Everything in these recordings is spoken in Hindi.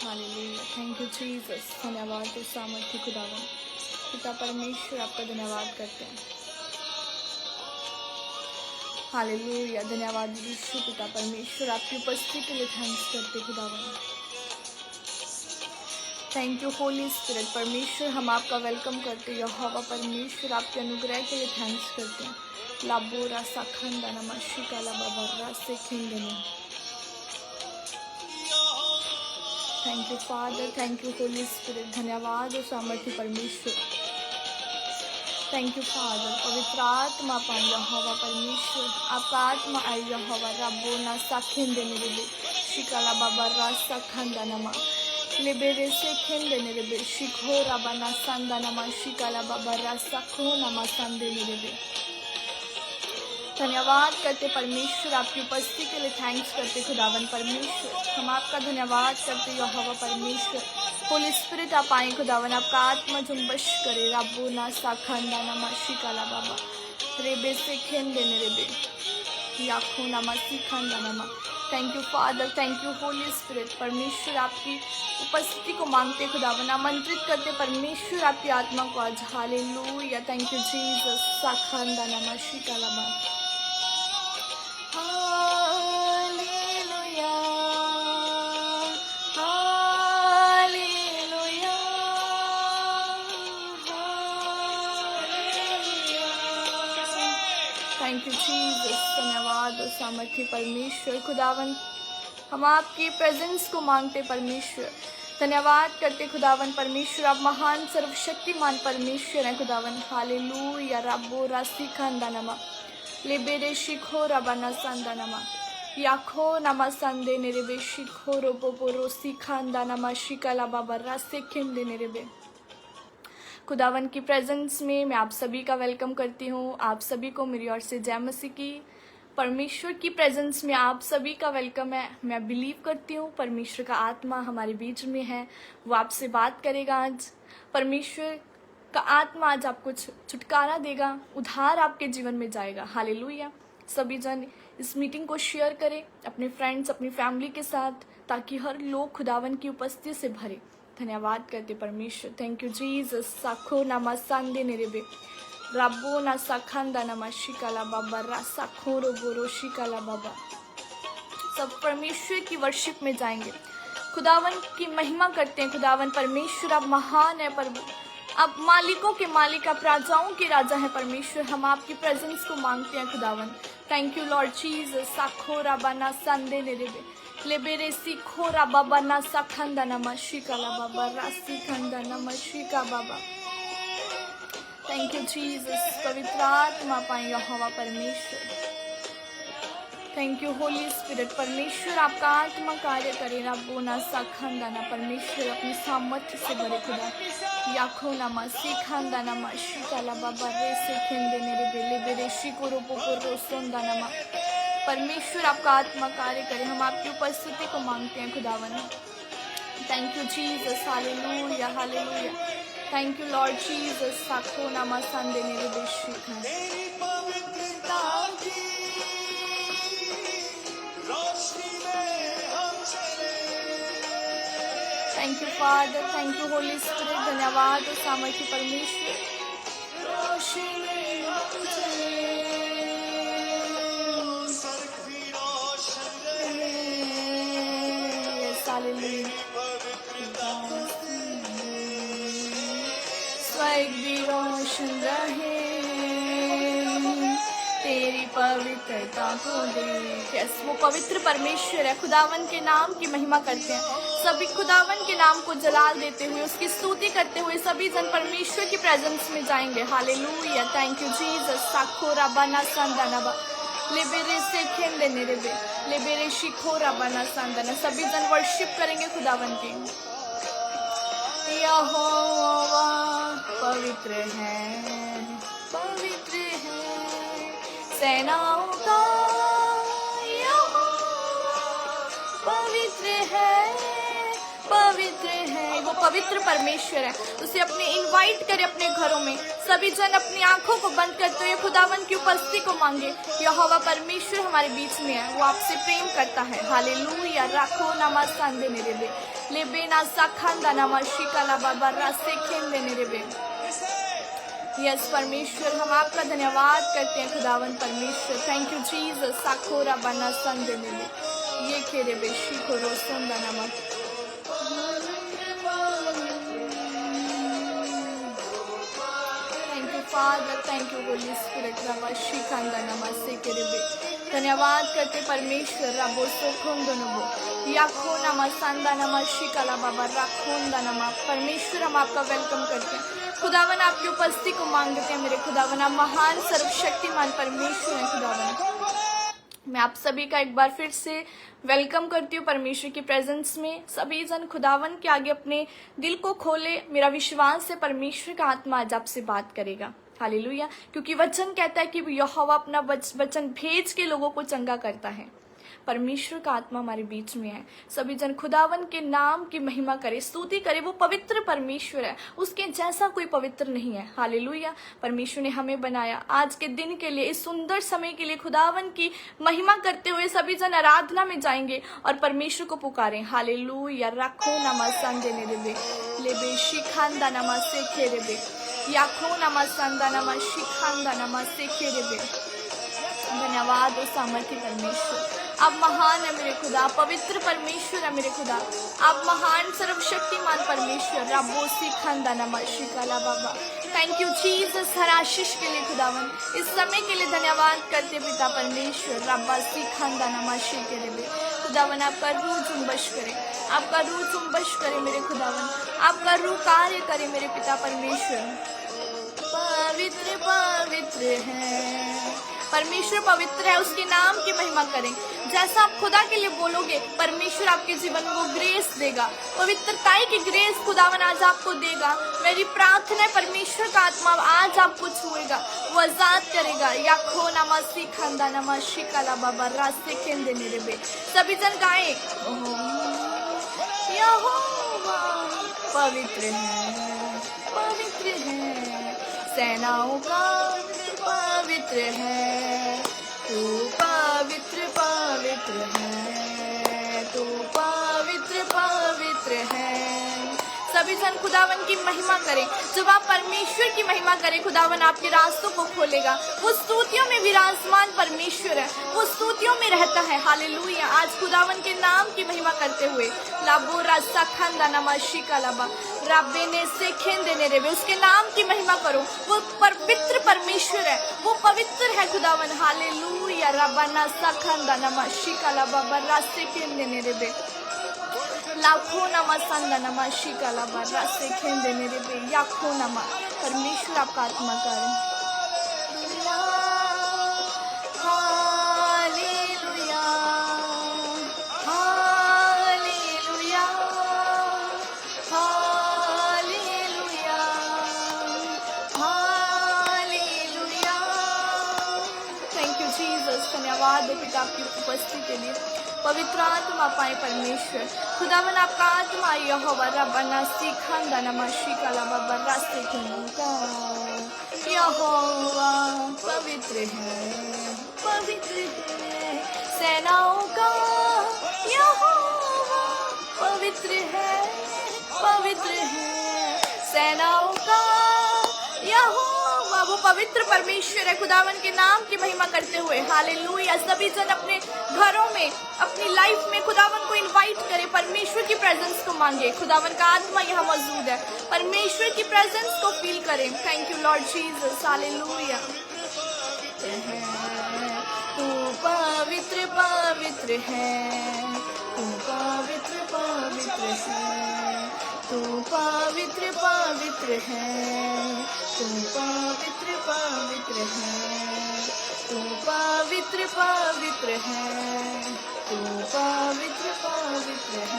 हालेलुया। Thank you Jesus. धन्यवाद तो सामर्थ्य खुदावन पिता परमेश्वर, आपका धन्यवाद करते हैं। हालेलुया। धन्यवाद यीशु पिता परमेश्वर, आपकी उपस्थिति के लिए थैंक्स करते खुदावन। थैंक यू होली स्पिरिट परमेश्वर, हम आपका वेलकम करते हैं। यहोवा परमेश्वर, आपके अनुग्रह के लिए थैंक्स करते हैं। लाबोरा साखंदा नमः काला बाबा से खिंदने। Thank you Father, thank you Holy Spirit. धन्यवाद और सामर्थ्य परमेश्वर। Thank you Father. पवित्र आत्मा पाए यहोवा परमेश्वर, आपका आत्मा आई यहोवा रब्बोना साखिंदे निरबे शिकाला बाबा रासा खंदा नमा लेबेरे से खिंदे निरबे शिखो रबाना संदा नमा शिकाला बाबा रासा खो नमा संदे निरबे। धन्यवाद करते परमेश्वर, आपकी उपस्थिति के लिए थैंक्स करते खुदावन परमेश्वर। हम आपका धन्यवाद करते यहोवा परमेश्वर। होली स्पिरिट आप आए खुदावन, आपका आत्मा जुम्बश करे रब्बो ना साखंदा नमा शिकाला बाबा रेबे से खेंदे रेबे याखो नमा सिखंदा नमा। Thank you Father, thank you Holy spirit परमेश्वर, आपकी उपस्थिति को मांगते खुदावन, आमंत्रित करते परमेश्वर आपकी आत्मा को आज। हालेलुया। Thank you Jesus. साखंदा नमा शिकाला बाबा। Thank you Jesus. धन्यवाद और सामर्थ्य परमेश्वर खुदावन, हम आपकी प्रेजेंस को मांगते परमेश्वर। धन्यवाद करते खुदावन परमेश्वर, आप महान सर्वशक्तिमान परमेश्वर हैं खुदावन। हालेलुया। रब्बो रासी खंदा नमा लेबेरे शिखो रबाना संदा नमा याखो नमा संदे नेरेबे शिखो रोबो रोसी खंदा नमा शिकाला बाबा रासे खिंदे नेरेबे। खुदावन की प्रेजेंस में मैं आप सभी का वेलकम करती हूँ। आप सभी को मेरी ओर से जय मसीह की। परमेश्वर की प्रेजेंस में आप सभी का वेलकम है। मैं बिलीव करती हूँ परमेश्वर का आत्मा हमारे बीच में है, वो आपसे बात करेगा आज। परमेश्वर का आत्मा आज आपको छुटकारा देगा, उद्धार आपके जीवन में जाएगा। हालेलुया। सभी जन इस मीटिंग को शेयर करें अपने फ्रेंड्स, अपनी फैमिली के साथ, ताकि हर लोग खुदावन की उपस्थिति से भरे। धन्यवाद करते परमेश्वर। Thank you Jesus. साखो नमा संदे निरेबे रब्बो ना साखंदा नमा शिकाला बाबा रा साखो रोबो शिकाला बाबा। सब परमेश्वर की वर्शिप में जाएंगे, खुदावन की महिमा करते हैं। खुदावन परमेश्वर, आप महान है प्रभु, आप मालिकों के मालिक, आप राजाओं के राजा हैं परमेश्वर। हम आपकी प्रेजेंस को मांगते हैं खुदावन। Thank you Lord Jesus. साखो रबाना संदे निरेबे लेबेरे सीखो बाबा ना साखंदा नमा शिकाला बाबा रासी खंदा नमा शिका बाबा। Thank you Jesus. पवित्र आत्मा पाए यहोवा परमेश्वर। थैंक यू होली स्पिरिट परमेश्वर, आपका आत्मा कार्य करे रब्बो ना साखंदा ना परमेश्वर, अपनी सामर्थ्य से भरे खुदा याखो नमा सीखंदा नमा शिकाला बाबा रे से खिंदे मेरे बेले बेरे शिको रोपो रोसोंदा नमा। परमेश्वर आपका आत्मा कार्य करे, हम आपकी उपस्थिति को मांगते हैं खुदावन। Thank you Jesus. Hallelujah hallelujah. Thank you Lord Jesus. साखो नामा संदे मेरे बेशिक है। Thank you Father, thank you Holy Spirit. धन्यवाद और सामर्थ्य परमेश्वर। स्वर्ग भी रोशन रहे, तेरी पवित्रता को देख। यस, वो पवित्र परमेश्वर है। खुदावन के नाम की महिमा करते हैं सभी, खुदावन के नाम को जलाल देते हुए, उसकी स्तुति करते हुए सभी जन परमेश्वर की प्रेजेंस में जाएंगे। हालेलुया। Thank you Jesus. साखो रबाना संदाना लेबेरे से खेंदे नेरेबे लेबेरे शिखो रबाना संदाना। सभी जन वर्शिप करेंगे खुदावन की। यहोवा पवित्र है, पवित्र है सेनाओं का यहोवा, पवित्र है, पवित्र है। वो पवित्र परमेश्वर है, उसे अपने इनवाइट करे अपने घरों में। सभी जन अपनी आंखों को बंद करते हुए खुदावन की उपस्थिति को मांगे। यहोवा परमेश्वर हमारे बीच में है, वो आपसे प्रेम करता है। हालेलुया। राखो नामा संदे मेरे बे लेबे ना साखंदा नमा शिकाला बाबा रास्ते खेल देने रेबे। यस परमेश्वर, हम आपका धन्यवाद करते हैं खुदावन परमेश्वर। Thank you Jesus. साखोरा बना सन देने में ये खेरे बेशी को रोशन नमा। Thank you Father, thank you Holy Spirit रमा शिकांदा नमा से करे बे। धन्यवाद करते परमेश्वर। रबो सोखों दोनों याखो नमा संदा नमा शिकाला बाबा राखोंदा नमा। परमेश्वर हम आपका वेलकम करते हैं खुदावन, आपकी उपस्थिति को मांगते हैं मेरे खुदावन। आप महान सर्वशक्तिमान परमेश्वर हैं खुदावन। मैं आप सभी का एक बार फिर से वेलकम करती हूँ परमेश्वर की प्रेजेंस में। सभी जन खुदावन के आगे अपने दिल को खोले। मेरा विश्वास है परमेश्वर का आत्मा आज आपसे बात करेगा। हालेलुया, क्योंकि वचन कहता है कि यहोवा अपना वचन भेज के लोगों को चंगा करता है। परमेश्वर का आत्मा हमारे बीच में है। सभी जन खुदावन के नाम की महिमा करे, स्तुति करे। वो पवित्र परमेश्वर है, उसके जैसा कोई पवित्र नहीं है। हालेलुया, परमेश्वर ने हमें बनाया आज के दिन के लिए, इस सुंदर समय के लिए। खुदावन की महिमा करते हुए सभी जन आराधना में जाएंगे और परमेश्वर को पुकारें। हालेलुया। रखो नमा संदे लेबे लेबे शिखांदा नमा से खेरेबे याखो नमा संदा नमा शिखांदा नमा से खेरेबे। धन्यवाद और सामर्थ्य परमेश्वर, आप महान है मेरे खुदा। पवित्र परमेश्वर है मेरे खुदा। आप महान सर्वशक्तिमान परमेश्वर। रब्बो सिखंदा नमा शिकाला बाबा। थैंक यू जीसस, हर आशीष के लिए खुदावन। इस समय के लिए धन्यवाद करते पिता परमेश्वर। रब्बा सिखंदा नमा शिकेले खुदावन, आपका रूह जुम्बश करे, आपका रूह जुम्बश करे मेरे खुदावन। आपका रूह कार्य करे मेरे पिता परमेश्वर। पवित्र पवित्र है परमेश्वर, पवित्र है, उसके नाम की महिमा करें। जैसा आप खुदा के लिए बोलोगे परमेश्वर आपके जीवन में वो ग्रेस देगा, पवित्रताई की ग्रेस खुदावन आज आपको देगा। मेरी प्रार्थना है परमेश्वर का आत्मा आज आपको छुएगा, वो आजाद करेगा। याखो नमा सिखंदा नमा शिकाला बाबा रास्ते खेंदे मेरे बे। सभी जन गाएं, यहोवा पवित्र है, पवित्र है, सेनाओं का पवित्र है, तू पवित्र पवित्र है, तू पवित्र पवित्र है। सभी जन खुदावन की महिमा करें। जब आप परमेश्वर की महिमा करें खुदावन आपके रास्तों को खोलेगा। वो स्तुतियों में विराजमान परमेश्वर है, वो स्तुतियों में रहता है। हालेलुया। आज खुदावन के नाम की महिमा करते हुए लाबो रास्ता खंदा नमा शिकालाबा रब्बे ने से खेंदे ने रेबे, उसके नाम की महिमा करो। वो पवित्र परमेश्वर है, वो पवित्र है खुदावन। हालेलुया। रब्बाना सखंदा नमा शिकालाबा रास्ते खेंदे ने रेबे लाखों नमा संदा नमा शिकाला बारा से खेंदे मेरे बे याखों नमा। परमेश्वर आपका आत्मा करें। Hallelujah, hallelujah, hallelujah, hallelujah. Thank you Jesus. धन्यवाद पिता आपकी उपस्थिति के लिए। पवित्र आत्मा पाए परमेश्वर खुदावन आपका आत्मा यहोवा रब्बाना सिखंदा नमा शिकाला बाबा रास्ते खेंदा। यहोवा पवित्र है, पवित्र है, सेनाओं का यहोवा पवित्र है, पवित्र है, सेनाओं का यहोवा। वो पवित्र परमेश्वर है। खुदावन के नाम की महिमा करते हुए हालेलुया। सभी जन अपने घरों में, अपनी लाइफ में खुदावन को इनवाइट करें, परमेश्वर की प्रेजेंस को मांगे। खुदावन का आत्मा यहाँ मौजूद है, परमेश्वर की प्रेजेंस को फील करें। Thank you Lord Jesus. Hallelujah. तू पवित्र पवित्र है, तू पवित्र पवित्र है, तू पवित्र पवित्र है, तू पवित्र पवित्र है, तू पवित्र पवित्र है, तू पवित्र पवित्र है,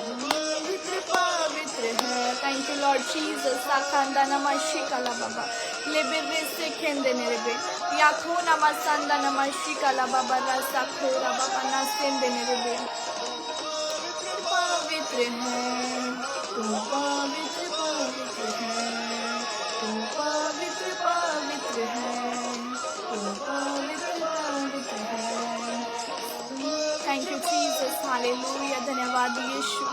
पवित्र पवित्र है। Thank you Lord Jesus. साखंदा नमा शिकाला बाबा लेबे से खेंदे मेरे बे याखो नमा संदा नमा शिकाला बाबा रासा खोरा बाबा ना सेंदे मेरे बे। पवित्र है, तू पवित्र पवित्र है, तू पवित्र पवित्र है, तू पवित्र पवित्र है। थैंक यू जीसस, हालेलुया, धन्यवाद यीशु,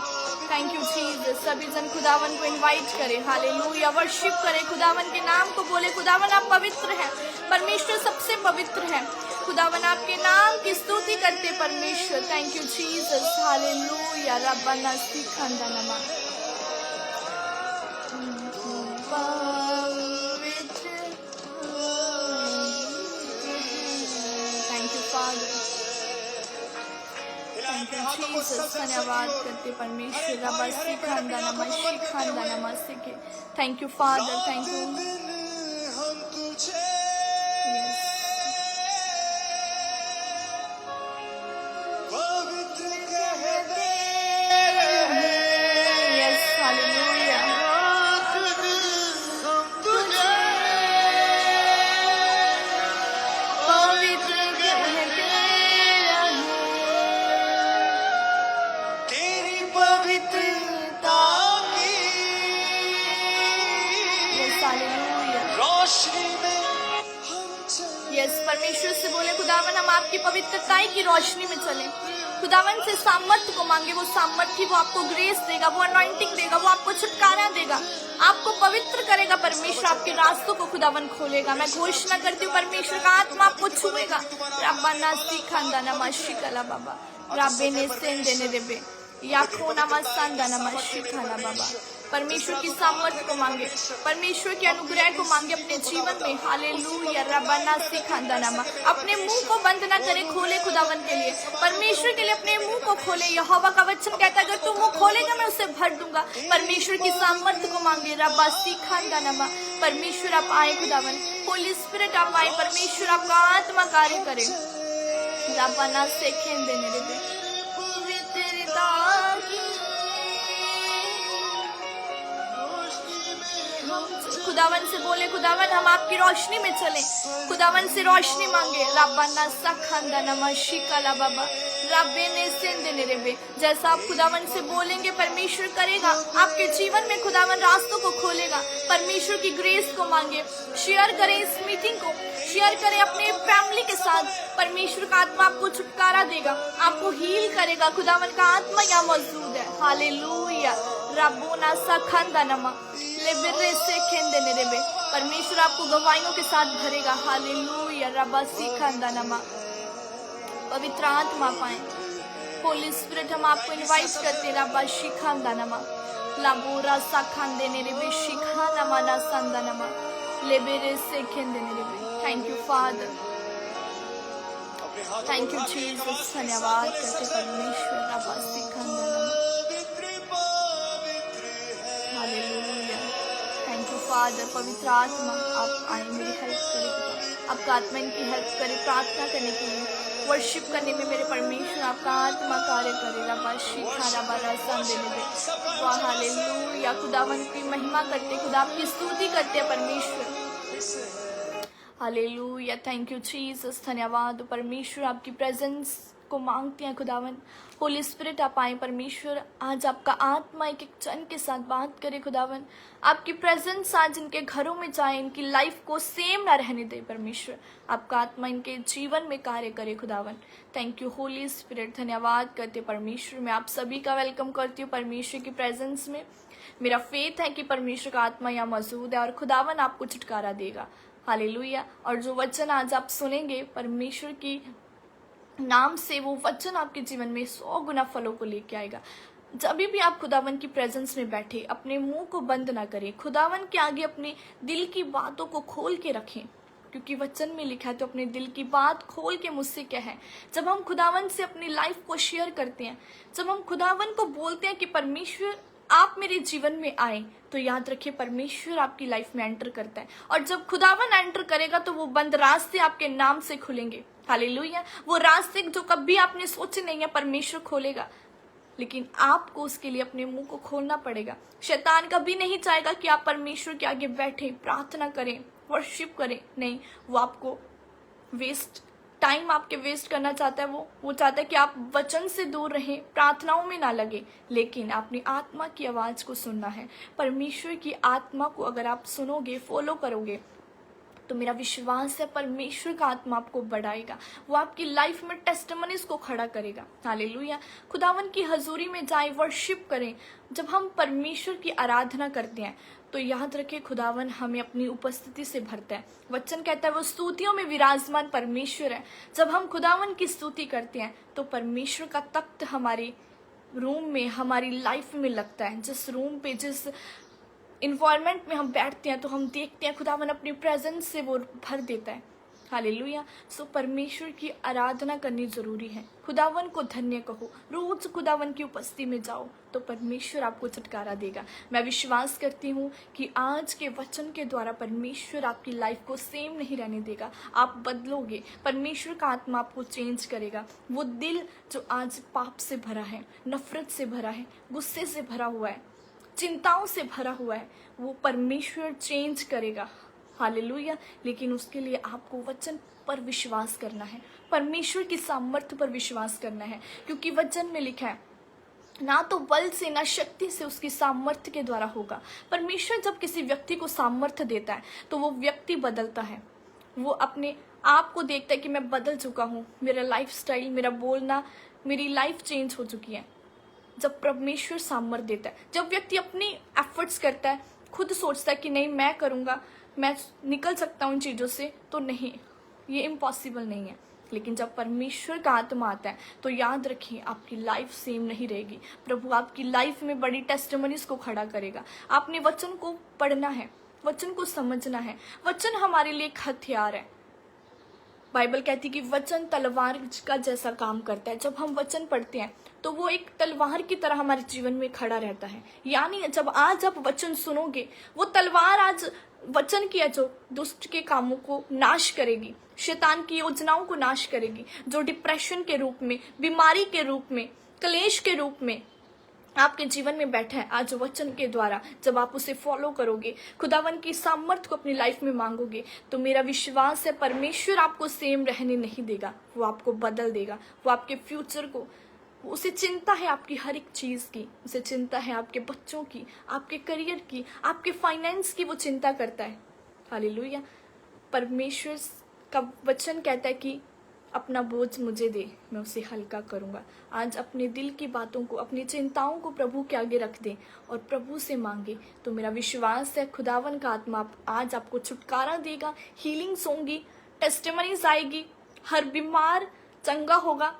थैंक यू जीसस। सभी जन खुदावन को इनवाइट करे, हालेलुया, वर्शिप करे, खुदावन के नाम को बोले। खुदावन आप पवित्र हैं, परमेश्वर सबसे पवित्र है। खुदावन आपके नाम की स्तुति करते परमेश्वर, थैंक यू जीसस, हालेलुया, रब्बाना सिखंदनमा। Thank you Father, thank you Jesus, धन्यवाद करते परमेश्वर, रब्बा सिखंदनमा शिखंदनमा सिखे। Thank you Father, thank you. परमेश्वर से बोले, खुदावन हम आपकी पवित्रताई की रोशनी में चले। खुदावन से सामर्थ्य को मांगे, वो सामर्थ्य, वो आपको ग्रेस देगा, वो अनॉइंटिंग देगा, वो आपको छुटकारा देगा, आपको पवित्र करेगा। परमेश्वर आपके रास्तों को खुदावन खोलेगा। मैं घोषणा करती हूँ, परमेश्वर का आत्मा आपको छुएगा। रब्बाना सिखंदा नमशिकला बाबा, रब्बे ने सेन देने देबे याखो नमस्संदा नमशिकला बाबा। परमेश्वर की सामर्थ्य को मांगे, परमेश्वर के अनुग्रह को मांगे अपने जीवन में, हालेलुया, रब्बाना सिखंदनमा। अपने मुंह को बंद ना करे, खोले खुदावन के लिए, परमेश्वर के लिए अपने मुंह को खोले। यहोवा का वचन कहता है, अगर तू मुंह खोलेगा मैं उसे भर दूंगा। परमेश्वर की सामर्थ्य को मांगे, रब्बा सिखंदनमा। परमेश्वर आप आए खुदावन, होली स्पिरिट आप आए, परमेश्वर आपका आत्मा कार्य करे। रब्बाना सेखें देने देते खुदावन से बोले, खुदावन हम आपकी रोशनी में चले। खुदावन से रोशनी मांगे, रब्बाना सखंदनमा शिकला बाबा, रब्बे ने सेंदने रेबे। जैसा आप खुदावन से बोलेंगे परमेश्वर करेगा, आपके जीवन में खुदावन रास्तों को खोलेगा। परमेश्वर की ग्रेस को मांगे, शेयर करें इस मीटिंग को, शेयर करें अपने फैमिली के साथ। परमेश्वर का आत्मा आपको छुटकारा देगा, आपको हील करेगा। खुदावन का आत्मा यहाँ मौजूद है, हालेलुया, रब्बोना सखंदनमा लेबेरे से खेंदने रेबे। परमेश्वर आपको गवाहियों के साथ भरेगा, हालेलुया, रब्बा सिखंदनमा। पवित्र आत्मा पाए, होली स्पिरिट हम आपको इनवाइट करते हैं, रब्बा शिखंदनमा लाबोरा सखंदने रेबे शिखंदनमा ना संदनमा लेबेरे से खेंदने रेबे। Thank you Father, thank you Jesus, धन्यवाद करते परमेश्वर, रब्बा सिखंदनमा, हालेलुया, थैंक यू फादर। पवित्र आत्मा आप आए, मेरी हेल्प करें, आपका आत्मा इनकी हेल्प करे प्रार्थना करने के लिए, वर्शिप करने में मेरे परमेश्वर आपका आत्मा कार्य करे। रब्बा शिखा रब्बा रसन देने दे, वाह हालेलुया। खुदावन की महिमा करते, खुदा आपकी स्तुति करते हैं परमेश्वर, हालेलुया, थैंक यू जीसस, धन्यवाद परमेश्वर। आपकी प्रेजेंस को मांगते हैं खुदावन, होली स्पिरिट आप आए परमेश्वर। आज आपका आत्मा एक एक जन के साथ बात करे खुदावन, आपकी प्रेजेंस आज इनके घरों में जाए, इनकी लाइफ को सेम ना रहने दे परमेश्वर। आपका आत्मा इनके जीवन में कार्य करे खुदावन। थैंक यू होली स्पिरिट, धन्यवाद करते परमेश्वर। मैं आप सभी का वेलकम करती हूँ परमेश्वर की प्रेजेंस में। मेरा फेथ है कि परमेश्वर का आत्मा यहाँ मौजूद है और खुदावन आपको छुटकारा देगा, हालेलुया। और जो वचन आज आप सुनेंगे परमेश्वर की नाम से, वो वचन आपके जीवन में 100 गुना फलों को लेके आएगा। जब भी आप खुदावन की प्रेजेंस में बैठे, अपने मुंह को बंद ना करें, खुदावन के आगे अपने दिल की बातों को खोल के रखें, क्योंकि वचन में लिखा है, तो अपने दिल की बात खोल के मुझसे कहें। जब हम खुदावन से अपनी लाइफ को शेयर करते हैं, जब हम खुदावन को बोलते हैं कि परमेश्वर आप मेरे जीवन में आए, तो याद रखिए परमेश्वर आपकी लाइफ में एंटर करता है। और जब खुदावन एंटर करेगा तो वो बंद रास्ते आपके नाम से खुलेंगे, हालेलुया। वो रास्ते जो कभी आपने सोचे नहीं है परमेश्वर खोलेगा, लेकिन आपको उसके लिए अपने मुंह को खोलना पड़ेगा। शैतान कभी नहीं चाहेगा कि आप परमेश्वर के आगे बैठे प्रार्थना करें, वर्शिप करें, नहीं, वो आपको टाइम आपके वेस्ट करना चाहता है। वो चाहता है कि आप वचन से दूर रहें, प्रार्थनाओं में ना लगे, लेकिन अपनी आत्मा की आवाज को सुनना है। परमेश्वर की आत्मा को अगर आप सुनोगे, फॉलो करोगे, तो मेरा विश्वास है परमेश्वर का आत्मा आपको बढ़ाएगा, वो आपकी लाइफ में टेस्टिमनीज को खड़ा करेगा। हालेलुया। खुदावन की हजूरी में जाए, वर्शिप करें। जब हम परमेश्वर की आराधना करते हैं तो याद रखें खुदावन हमें अपनी उपस्थिति से भरता है। वचन कहता है वो स्तुतियों में विराजमान परमेश्वर है। जब हम खुदावन की स्तुति करते हैं तो परमेश्वर का तख्त हमारे रूम में, हमारी लाइफ में लगता है। जिस रूम पे, जिस इन्वायरमेंट में हम बैठते हैं तो हम देखते हैं खुदावन अपनी प्रेजेंस से वो भर देता है। हालेलुया। सो परमेश्वर की आराधना करनी जरूरी है। खुदावन को धन्य कहो, रोज खुदावन की उपस्थिति में जाओ तो परमेश्वर आपको छुटकारा देगा। मैं विश्वास करती हूँ कि आज के वचन के द्वारा परमेश्वर आपकी लाइफ को सेम नहीं रहने देगा। आप बदलोगे, परमेश्वर का आत्मा आपको चेंज करेगा। वो दिल जो आज पाप से भरा है, नफरत से भरा है, गुस्से से भरा हुआ है, चिंताओं से भरा हुआ है, वो परमेश्वर चेंज करेगा। हालेलुया। लेकिन उसके लिए आपको वचन पर विश्वास करना है, परमेश्वर की सामर्थ्य पर विश्वास करना है, क्योंकि वचन में लिखा है ना तो बल से ना शक्ति से, उसकी सामर्थ्य के द्वारा होगा। परमेश्वर जब किसी व्यक्ति को सामर्थ्य देता है तो वो व्यक्ति बदलता है। वो अपने आप को देखता है कि मैं बदल चुका हूँ, मेरा लाइफस्टाइल, मेरा बोलना, मेरी लाइफ चेंज हो चुकी है। जब परमेश्वर सामर्थ्य देता है, जब व्यक्ति अपनी एफर्ट्स करता है, खुद सोचता है कि नहीं मैं करूँगा, मैं निकल सकता हूँ इन चीज़ों से, तो नहीं, ये इम्पॉसिबल नहीं है। लेकिन जब परमेश्वर का आत्मा आता है तो याद रखिए आपकी लाइफ सेम नहीं रहेगी। प्रभु आपकी लाइफ में बड़ी टेस्टिमनीज को खड़ा करेगा। आपने वचन को पढ़ना है, वचन को समझना है। वचन हमारे लिए एक हथियार है। बाइबल कहती है कि वचन तलवार का जैसा काम करता है। जब हम वचन पढ़ते हैं तो वो एक तलवार की तरह हमारे जीवन में खड़ा रहता है। यानी जब आज आप वचन सुनोगे, वो तलवार आज वचन की है जो दुष्ट के कामों को नाश करेगी, शैतान की योजनाओं को नाश करेगी। जो डिप्रेशन के रूप में, बीमारी के रूप में, क्लेश के रूप में आपके जीवन में बैठा है, आज वचन के द्वारा जब आप उसे फॉलो करोगे, खुदावन की सामर्थ्य को अपनी लाइफ में मांगोगे, तो मेरा विश्वास है परमेश्वर आपको सेम रहने नहीं देगा। वो आपको बदल देगा। वो आपके फ्यूचर को, उसे चिंता है आपकी हर एक चीज की, उसे चिंता है आपके बच्चों की, आपके करियर की, आपके फाइनेंस की, वो चिंता करता है। हालेलुया। परमेश्वर का वचन कहता है कि अपना बोझ मुझे दे, मैं उसे हल्का करूंगा। आज अपने दिल की बातों को, अपनी चिंताओं को प्रभु के आगे रख दे और प्रभु से मांगे, तो मेरा विश्वास है खुदावन का आत्मा आज आपको छुटकारा देगा। हीलिंग्स होंगी, टेस्टिमनीज आएगी, हर बीमार चंगा होगा,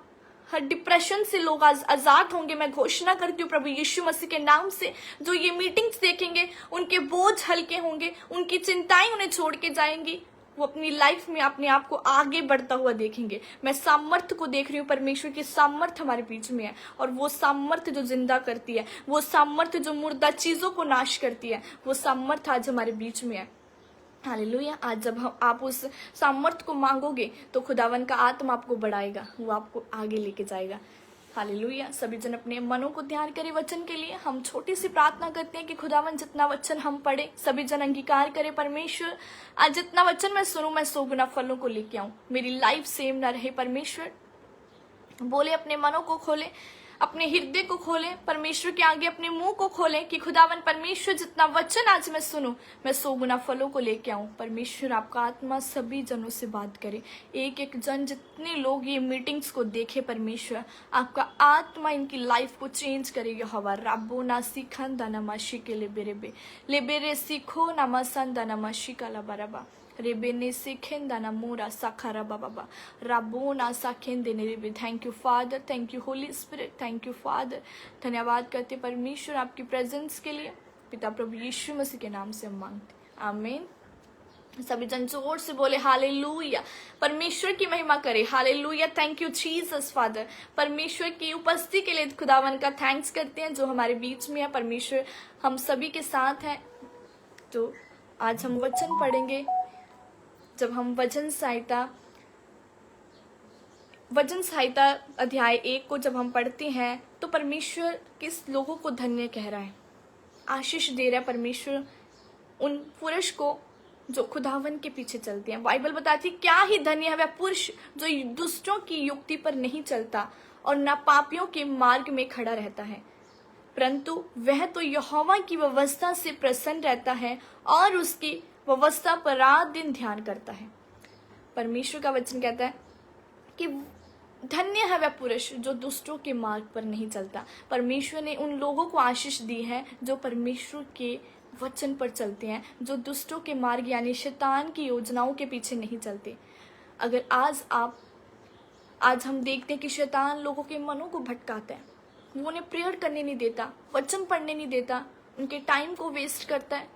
हर डिप्रेशन से लोग आज आजाद होंगे। मैं घोषणा करती हूँ प्रभु यीशु मसीह के नाम से, जो ये मीटिंग्स देखेंगे उनके बोझ हल्के होंगे, उनकी चिंताएं उन्हें छोड़ के जाएंगी। वो अपनी लाइफ में अपने आप को आगे बढ़ता हुआ देखेंगे। मैं सामर्थ्य को देख रही हूँ, परमेश्वर की सामर्थ्य हमारे बीच में है, और वो सामर्थ्य जो जिंदा करती है, वो सामर्थ्य जो मुर्दा चीजों को नाश करती है, वो सामर्थ्य आज हमारे बीच में है। हालेलुया। आज जब आप उस सामर्थ्य को मांगोगे तो खुदावन का आत्मा आपको बढ़ाएगा, वो आपको आगे लेके जाएगा। हालेलुया। सभी जन अपने मनों को ध्यान करें वचन के लिए। हम छोटी सी प्रार्थना करते हैं कि खुदावन जितना वचन हम पढ़े, सभी जन अंगीकार करें। परमेश्वर आज जितना वचन मैं सुनूं, मैं 100 गुना फलों को लेके आऊं, मेरी लाइफ सेम ना रहे। परमेश्वर बोले, अपने मनों को खोले, अपने हृदय को खोलें, परमेश्वर के आगे अपने मुंह को खोलें कि खुदावन परमेश्वर जितना वचन आज मैं सुनूं, मैं 100 गुना फलों को लेके आऊं। परमेश्वर आपका आत्मा सभी जनों से बात करे, एक एक जन, जितने लोग ये मीटिंग्स को देखे, परमेश्वर आपका आत्मा इनकी लाइफ को चेंज करेगा। हवा राबो ना सीखन दानामाशी के ले बेरे सीखो नामासन दानामाशी का लाबाराबा रेबेने सेखेन दाना मोरा साखारा बाबा राबो ना साखेन देने रेबे। Thank you Father, thank you Holy Spirit, thank you Father. धन्यवाद करते परमेश्वर आपकी प्रेजेंस के लिए। पिता प्रभु यीशु मसीह के नाम से मांगते, आमीन। सभी जन जोर से बोले हालेलुया। परमेश्वर की महिमा करे, hallelujah. Thank you Jesus father. परमेश्वर की उपस्थिति के लिए खुदावन का थैंक्स करते हैं जो हमारे बीच में है। परमेश्वर हम सभी के साथ है। तो आज हम वचन पढ़ेंगे। जब हम वचन संहिता अध्याय 1 को जब हम पढ़ते हैं तो परमेश्वर किस लोगों को धन्य कह रहा है, आशीष दे रहा है परमेश्वर उन पुरुष को जो खुदावन के पीछे चलते हैं। बाइबल बताती है क्या ही धन्य है वह पुरुष जो दुष्टों की युक्ति पर नहीं चलता और न पापियों के मार्ग में खड़ा रहता है, परंतु वह तो यहोवा की व्यवस्था से प्रसन्न रहता है और उसकी व्यवस्था पर रात दिन ध्यान करता है। परमेश्वर का वचन कहता है कि धन्य है वह पुरुष जो दुष्टों के मार्ग पर नहीं चलता। परमेश्वर ने उन लोगों को आशीष दी है जो परमेश्वर के वचन पर चलते हैं, जो दुष्टों के मार्ग यानी शैतान की योजनाओं के पीछे नहीं चलते। अगर आज हम देखते हैं कि शैतान लोगों के मनों को भटकाता है, वो उन्हें प्रेयर करने नहीं देता, वचन पढ़ने नहीं देता, उनके टाइम को वेस्ट करता है।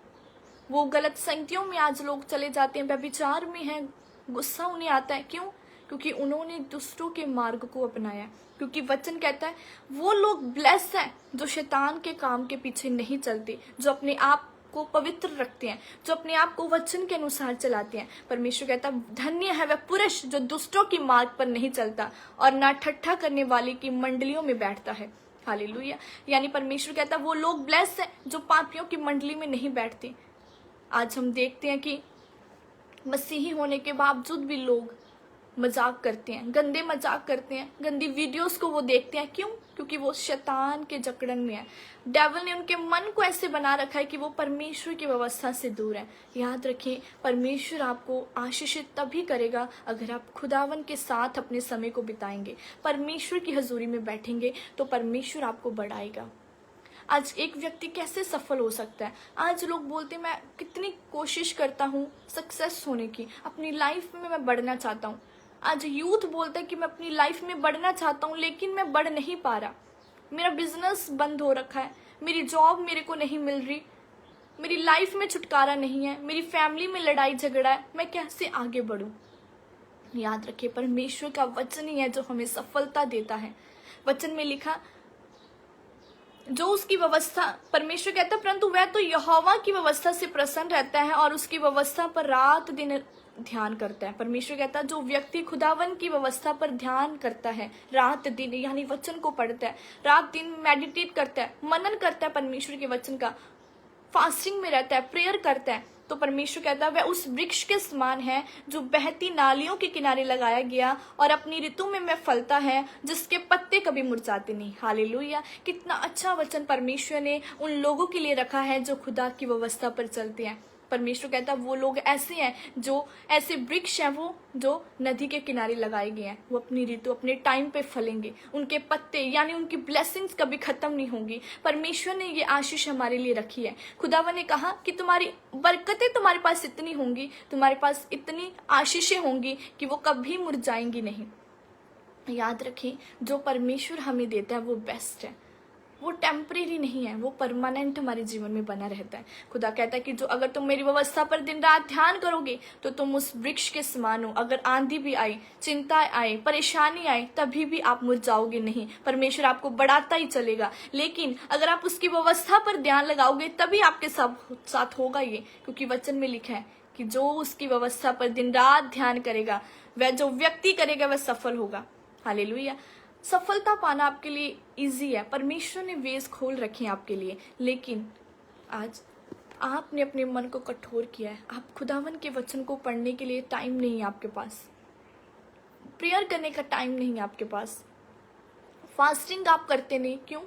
वो गलत संगतियों में आज लोग चले जाते हैं, व्यभिचार में हैं, गुस्सा उन्हें आता है। क्यों? क्योंकि उन्होंने दुष्टों के मार्ग को अपनाया। क्योंकि वचन कहता है वो लोग ब्लेस हैं जो शैतान के काम के पीछे नहीं चलते, जो अपने आप को पवित्र रखते हैं, जो अपने आप को वचन के अनुसार चलाते हैं। परमेश्वर कहता है धन्य है वह पुरुष जो दुष्टों की मार्ग पर नहीं चलता और ना ठट्ठा करने वाले की मंडलियों में बैठता है। हालेलुया। यानी परमेश्वर कहता है वो लोग ब्लेस हैं जो पापियों की मंडली में नहीं बैठते। आज हम देखते हैं कि मसीही होने के बावजूद भी लोग मजाक करते हैं, गंदे मजाक करते हैं, गंदी वीडियोस को वो देखते हैं। क्यों? क्योंकि वो शैतान के जकड़न में है। डेविल ने उनके मन को ऐसे बना रखा है कि वो परमेश्वर की व्यवस्था से दूर है। याद रखिए, परमेश्वर आपको आशीषित तभी करेगा अगर आप खुदावन के साथ अपने समय को बिताएंगे, परमेश्वर की हजूरी में बैठेंगे, तो परमेश्वर आपको बढ़ाएगा। आज एक व्यक्ति कैसे सफल हो सकता है? आज लोग बोलते हैं मैं कितनी कोशिश करता हूँ सक्सेस होने की, अपनी लाइफ में मैं बढ़ना चाहता हूँ। आज यूथ बोलता है कि मैं अपनी लाइफ में बढ़ना चाहता हूँ लेकिन मैं बढ़ नहीं पा रहा, मेरा बिजनेस बंद हो रखा है, मेरी जॉब मेरे को नहीं मिल रही, मेरी लाइफ में छुटकारा नहीं है, मेरी फैमिली में लड़ाई झगड़ा है, मैं कैसे आगे बढ़ूं? याद रखिए, परमेश्वर का वचन ही है जो हमें सफलता देता है। वचन में लिखा जो उसकी व्यवस्था, परमेश्वर कहता है परंतु वह तो यहोवा की व्यवस्था से प्रसन्न रहता है और उसकी व्यवस्था पर रात दिन ध्यान करता है। परमेश्वर कहता है जो व्यक्ति खुदावन की व्यवस्था पर ध्यान करता है रात दिन, यानी वचन को पढ़ता है, रात दिन मेडिटेट करता है, मनन करता है परमेश्वर के वचन का, फास्टिंग में रहता है, प्रेयर करता है, तो परमेश्वर कहता है वह उस वृक्ष के समान है जो बहती नालियों के किनारे लगाया गया और अपनी ऋतु में फलता है, जिसके पत्ते कभी मुरझाते नहीं। हालेलुया। कितना अच्छा वचन परमेश्वर ने उन लोगों के लिए रखा है जो खुदा की व्यवस्था पर चलते हैं। परमेश्वर कहता है वो लोग ऐसे हैं, जो ऐसे वृक्ष हैं वो जो नदी के किनारे लगाए गए हैं, वो अपनी ऋतु अपने टाइम पे फलेंगे, उनके पत्ते यानी उनकी ब्लेसिंग्स कभी खत्म नहीं होंगी। परमेश्वर ने ये आशीष हमारे लिए रखी है। खुदावन ने कहा कि तुम्हारी बरकतें तुम्हारे पास इतनी होंगी, तुम्हारे पास इतनी आशीषें होंगी कि वो कभी मुरझाएंगी नहीं। याद रखें, जो परमेश्वर हमें देता है वो बेस्ट है, वो टेम्परेरी नहीं है, वो परमानेंट हमारे जीवन में बना रहता है। खुदा कहता है कि जो अगर तुम मेरी व्यवस्था पर दिन रात ध्यान करोगे तो तुम उस वृक्ष के समान हो। अगर आंधी भी आई, चिंता आए, परेशानी आए, तभी भी आप मुरझाओगे नहीं। परमेश्वर आपको बढ़ाता ही चलेगा। लेकिन अगर आप उसकी व्यवस्था पर ध्यान लगाओगे तभी आपके साथ होगा ये, क्योंकि वचन में लिखा है कि जो उसकी व्यवस्था पर दिन रात ध्यान करेगा, वह जो व्यक्ति करेगा वह सफल होगा। हालेलुया। सफलता पाना आपके लिए इजी है, परमेश्वर ने वेज खोल रखे हैं आपके लिए। लेकिन आज आपने अपने मन को कठोर किया है, आप खुदावन के वचन को पढ़ने के लिए टाइम नहीं है आपके पास, प्रेयर करने का टाइम नहीं है आपके पास, फास्टिंग आप करते नहीं। क्यों?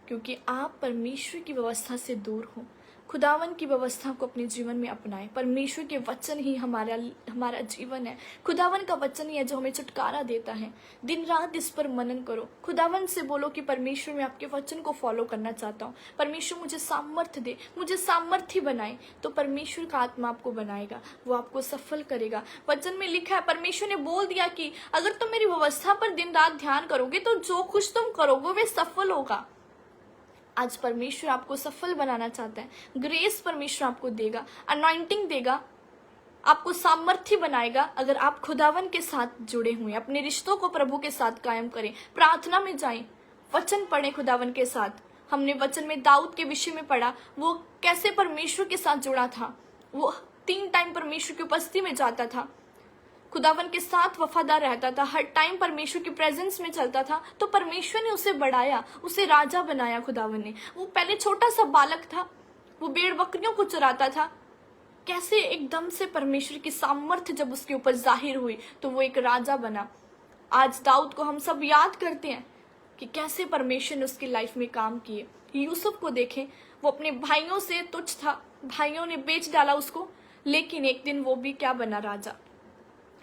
क्योंकि आप परमेश्वर की व्यवस्था से दूर हो। खुदावन की व्यवस्था को अपने जीवन में अपनाएं। परमेश्वर के वचन ही हमारा जीवन है। खुदावन का वचन ही है जो हमें छुटकारा देता है। दिन रात इस पर मनन करो। खुदावन से बोलो कि परमेश्वर मैं आपके वचन को फॉलो करना चाहता हूँ, परमेश्वर मुझे सामर्थ्य दे, मुझे सामर्थ्य बनाए। तो परमेश्वर का आत्मा आपको बनाएगा, वो आपको सफल करेगा। वचन में लिखा है, परमेश्वर ने बोल दिया कि अगर तुम मेरी व्यवस्था पर दिन रात ध्यान करोगे तो जो कुछ तुम करोगे वे सफल होगा। आज परमेश्वर आपको सफल बनाना चाहता है। ग्रेस परमेश्वर आपको देगा, अनॉइंटिंग देगा, आपको सामर्थ्य बनाएगा अगर आप खुदावन के साथ जुड़े हुए, अपने रिश्तों को प्रभु के साथ कायम करें, प्रार्थना में जाएं, वचन पढ़ें खुदावन के साथ। हमने वचन में दाऊद के विषय में पढ़ा, वो कैसे परमेश्वर के साथ जुड़ा था। वो 3 टाइम परमेश्वर की उपस्थिति में जाता था, खुदावन के साथ वफादार रहता था, हर टाइम परमेश्वर की प्रेजेंस में चलता था। तो परमेश्वर ने उसे बढ़ाया, उसे राजा बनाया। खुदावन ने, वो पहले छोटा सा बालक था, वो भेड़ बकरियों को चराता था, कैसे एकदम से परमेश्वर की सामर्थ्य जब उसके ऊपर जाहिर हुई तो वो एक राजा बना। आज दाऊद को हम सब याद करते हैं कि कैसे परमेश्वर ने उसकी लाइफ में काम किए। यूसुफ को देखें, वो अपने भाइयों से तुच्छ था, भाइयों ने बेच डाला उसको, लेकिन एक दिन वो भी क्या बना, राजा।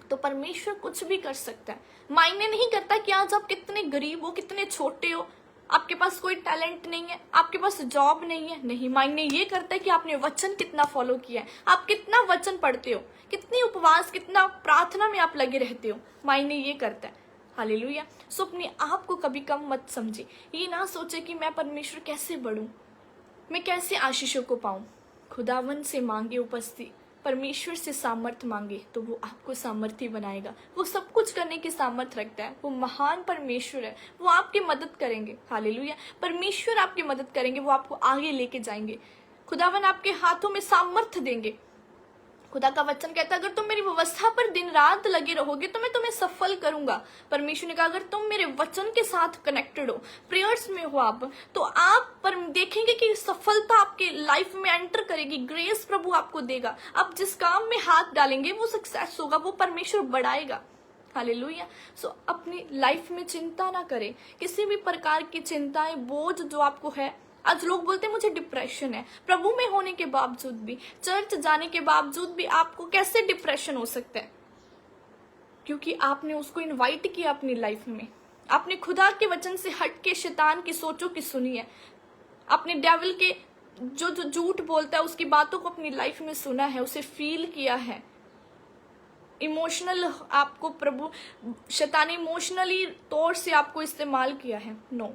तो परमेश्वर कुछ भी कर सकता है। मायने नहीं करता कि आज आप कितने गरीब हो, कितने छोटे हो, आपके पास कोई टैलेंट नहीं है, आपके पास जॉब नहीं है, नहीं, मायने ये करता है कि आपने वचन कितना फॉलो किया है, आप कितना वचन पढ़ते हो, कितनी उपवास, कितना प्रार्थना में आप लगे रहते हो, मायने ये करता है। हालेलुया। सो अपने आप को कभी कम मत समझे, ये ना सोचे कि मैं परमेश्वर कैसे बढ़ूं, मैं कैसे आशीषों को पाऊं। खुदावन से मांगे उपस्थिति, परमेश्वर से सामर्थ मांगे तो वो आपको सामर्थ्य बनाएगा। वो सब कुछ करने की सामर्थ्य रखता है, वो महान परमेश्वर है, वो आपकी मदद करेंगे। हालेलुया। परमेश्वर आपकी मदद करेंगे, वो आपको आगे लेके जाएंगे। खुदावन आपके हाथों में सामर्थ्य देंगे। खुदा का वचन कहता है, अगर तुम मेरी व्यवस्था पर दिन रात लगे रहोगे तो मैं तुम्हें सफल करूंगा। परमेश्वर ने कहा, अगर तुम मेरे वचन के साथ कनेक्टेड हो, प्रेयर्स में हो आप, तो आप पर देखेंगे कि सफलता आपके लाइफ में एंटर करेगी, ग्रेस प्रभु आपको देगा। आप जिस काम में हाथ डालेंगे वो सक्सेस होगा, वो परमेश्वर बढ़ाएगा। हालेलुया। सो अपनी लाइफ में चिंता ना करें, किसी भी प्रकार की चिंताएं, बोझ जो आपको है। आज लोग बोलते हैं मुझे डिप्रेशन है, प्रभु में होने के बावजूद भी, चर्च जाने के बावजूद भी आपको कैसे डिप्रेशन हो सकता है? क्योंकि आपने उसको इनवाइट किया अपनी लाइफ में, आपने खुदा के वचन से हट के शैतान की सोचों की सुनी है, आपने डेविल के जो झूठ बोलता है उसकी बातों को अपनी लाइफ में सुना है, उसे फील किया है। इमोशनल आपको प्रभु शैतान इमोशनली तौर से आपको इस्तेमाल किया है। नो,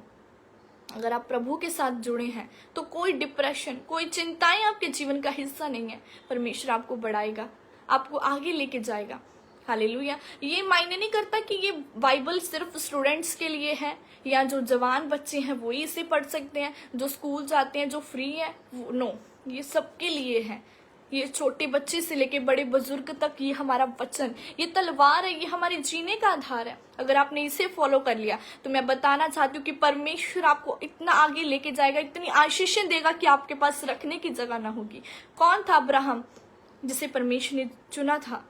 अगर आप प्रभु के साथ जुड़े हैं तो कोई डिप्रेशन, कोई चिंताएं आपके जीवन का हिस्सा नहीं है। परमेश्वर आपको बढ़ाएगा, आपको आगे लेके जाएगा। हालेलुया। ये मायने नहीं करता कि ये बाइबल सिर्फ स्टूडेंट्स के लिए है या जो जवान बच्चे हैं वो ही इसे पढ़ सकते हैं, जो स्कूल जाते हैं, जो फ्री है वो। नो, ये सबके लिए है। ये छोटे बच्चे से लेके बड़े बुजुर्ग तक ये हमारा वचन, ये तलवार है, ये हमारे जीने का आधार है। अगर आपने इसे फॉलो कर लिया तो मैं बताना चाहती हूँ कि परमेश्वर आपको इतना आगे लेके जाएगा, इतनी आशीषें देगा कि आपके पास रखने की जगह ना होगी। कौन था अब्राहम, जिसे परमेश्वर ने चुना था?